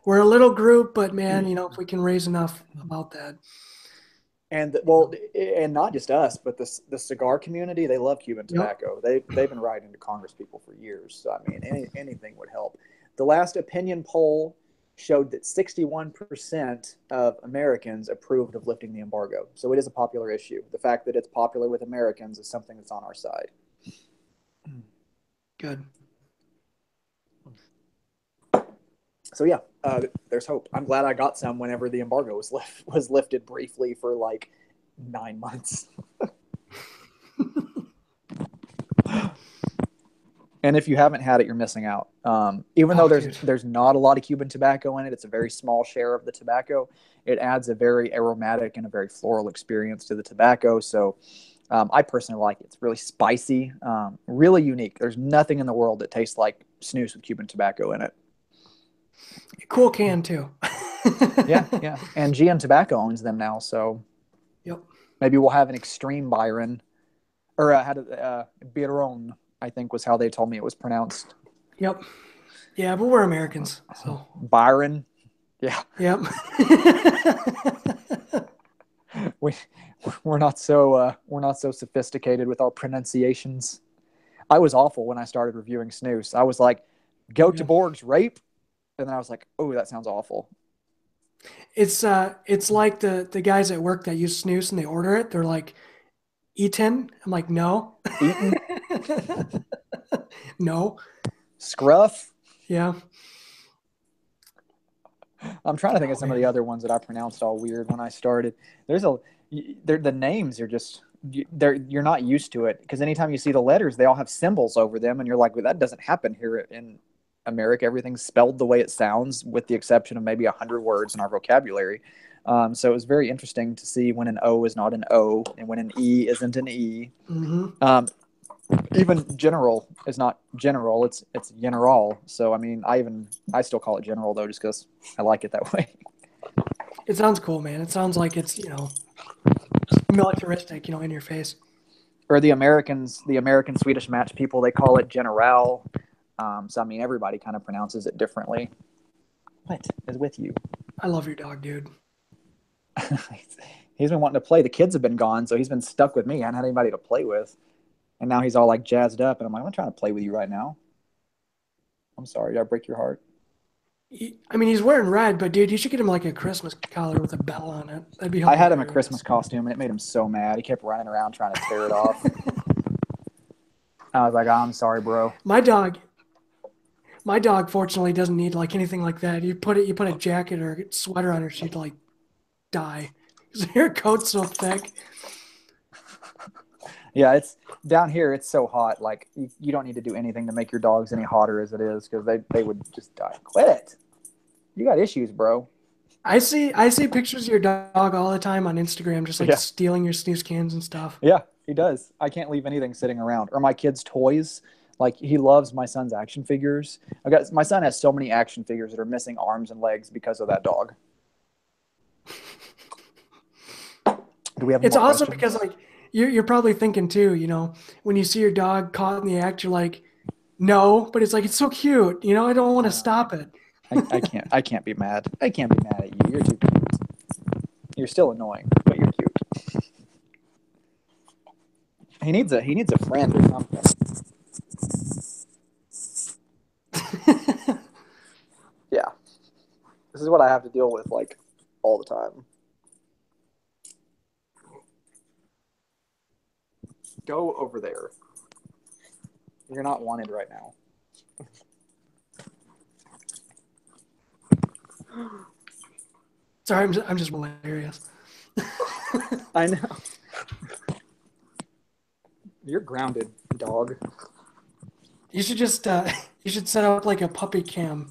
We're a little group, but man, if we can raise enough about that. And not just us, but the cigar community, they love Cuban tobacco. They've been writing to Congress people for years. So I mean, anything would help. The last opinion poll showed that 61% of Americans approved of lifting the embargo. So it is a popular issue. The fact that it's popular with Americans is something that's on our side. Good. So yeah, there's hope. I'm glad I got some whenever the embargo was lifted briefly for like 9 months. And if you haven't had it, you're missing out. Even though there's not a lot of Cuban tobacco in it, it's a very small share of the tobacco. It adds a very aromatic and a very floral experience to the tobacco. So I personally like it. It's really spicy, really unique. There's nothing in the world that tastes like snus with Cuban tobacco in it. Cool can too. Yeah. And GM Tobacco owns them now, so maybe we'll have an extreme Byron, or Biron, I think was how they told me it was pronounced. Yep. Yeah, but we're Americans, so Byron. Yeah. Yep. we're not so sophisticated with our pronunciations. I was awful when I started reviewing snus. I was like, Göteborg's rape. And then I was like, oh, that sounds awful. It's like the guys at work that use snus and they order it. They're like, Eaton? I'm like, no. Eaton? No. Scruff? Yeah. I'm trying to think of some of the other ones that I pronounced all weird when I started. The names are just, you're not used to it, because anytime you see the letters, they all have symbols over them, and you're like, well, that doesn't happen here in America. Everything's spelled the way it sounds, with the exception of maybe 100 words in our vocabulary. So it was very interesting to see when an O is not an O, and when an E isn't an E. Mm-hmm. Even general is not general; it's general. So I mean, I still call it general though, just because I like it that way. It sounds cool, man. It sounds like it's militaristic, in your face. Or the American Swedish match people, they call it general. So I mean, everybody kind of pronounces it differently. What is with you? I love your dog, dude. He's been wanting to play. The kids have been gone, so he's been stuck with me. I hadn't had anybody to play with. And now he's all like jazzed up, and I'm like, I'm trying to play with you right now. I'm sorry, did I break your heart? I mean, he's wearing red, but dude, you should get him like a Christmas collar with a bell on it. That'd be hilarious. I had him a Christmas costume, and it made him so mad. He kept running around trying to tear it off. I was like, oh, I'm sorry, bro. My dog, fortunately, doesn't need like anything like that. You put a jacket or a sweater on her, she'd like die. Because her coat's so thick. Yeah, it's down here. It's so hot. Like you don't need to do anything to make your dogs any hotter as it is, because they would just die. Quit it. You got issues, bro. I see pictures of your dog all the time on Instagram, just like stealing your snus cans and stuff. Yeah, he does. I can't leave anything sitting around. Or my kids' toys. Like, he loves my son's action figures. My son has so many action figures that are missing arms and legs because of that dog. Do we have? It's awesome questions? because like you're probably thinking too, when you see your dog caught in the act, you're like, no, but it's like, it's so cute. I don't want to stop it. I can't be mad. I can't be mad at you. You're too cute. You're still annoying, but you're cute. He needs a friend or something. Yeah. This is what I have to deal with like all the time. Go over there. You're not wanted right now. Sorry, I'm just hilarious. I know. You're grounded, dog. You should just you should set up like a puppy cam.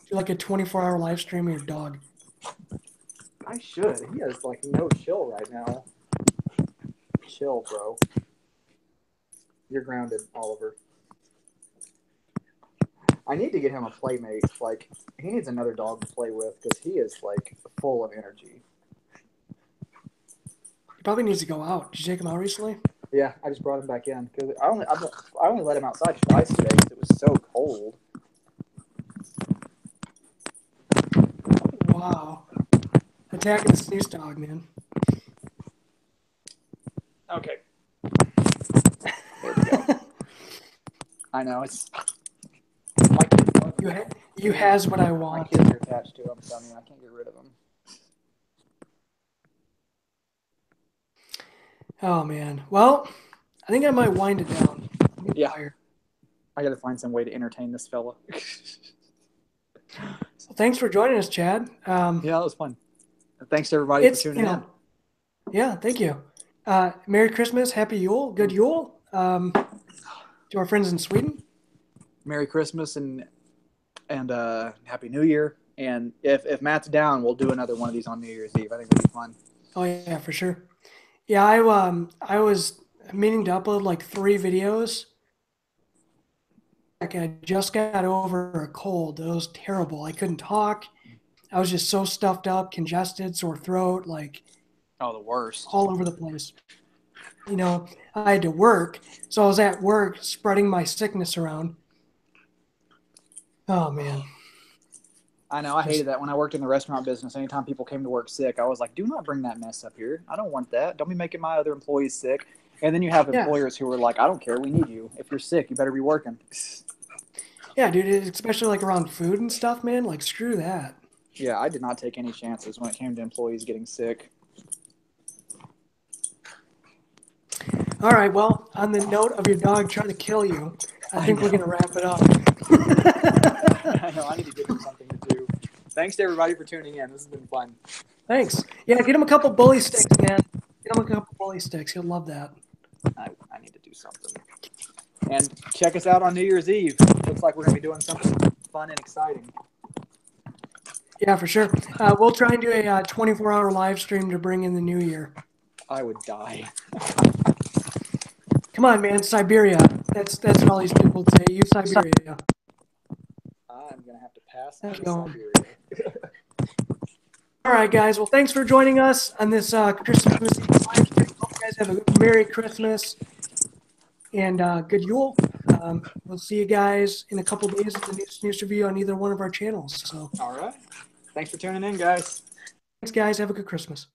Do like a 24-hour live stream of your dog. I should. He has like no chill right now. Chill, bro. You're grounded, Oliver. I need to get him a playmate. Like, he needs another dog to play with, because he is like full of energy. He probably needs to go out. Did you take him out recently? Yeah, I just brought him back in because I only let him outside twice today because it was so cold. Wow, attacking the snooze dog, man. Okay. There we go. I know it's. You has what I My want. kids are attached to them, so I mean I can't get rid of them. Oh man. Well, I think I might wind it down. Yeah. Tired. I got to find some way to entertain this fella. Well, thanks for joining us, Chad. Yeah, that was fun. Thanks to everybody for tuning in. Yeah, thank you. Merry Christmas, Happy Yule, Good Yule. To our friends in Sweden. Merry Christmas and Happy New Year. And if Matt's down, we'll do another one of these on New Year's Eve. I think it'll be fun. Oh yeah, for sure. Yeah, I was meaning to upload like 3 videos. Like I just got over a cold. It was terrible. I couldn't talk. I was just so stuffed up, congested, sore throat, like Oh, the worst. all over the place. You know, I had to work, so I was at work spreading my sickness around. Oh man. I know. I hated that when I worked in the restaurant business. Anytime people came to work sick, I was like, do not bring that mess up here. I don't want that. Don't be making my other employees sick. And then you have employers who are like, I don't care. We need you. If you're sick, you better be working. Yeah, dude, especially like around food and stuff, man. Like, screw that. Yeah, I did not take any chances when it came to employees getting sick. All right, well, on the note of your dog trying to kill you, I think we're going to wrap it up. I know, I need to give him something to do. Thanks to everybody for tuning in. This has been fun. Thanks. Yeah, get him a couple bully sticks, man. Get him a couple bully sticks. He'll love that. I need to do something. And check us out on New Year's Eve. Looks like we're going to be doing something fun and exciting. Yeah, for sure. We'll try and do a 24-hour live stream to bring in the new year. I would die. Come on, man, Siberia. That's what all these people say. You Siberia. I'm going to have to pass on Go. Siberia. All right, guys. Well, thanks for joining us on this Christmas live stream. Hope you guys have a Merry Christmas and good Yule. We'll see you guys in a couple days with the new SnusTV on either one of our channels. So, all right. Thanks for tuning in, guys. Thanks, guys. Have a good Christmas.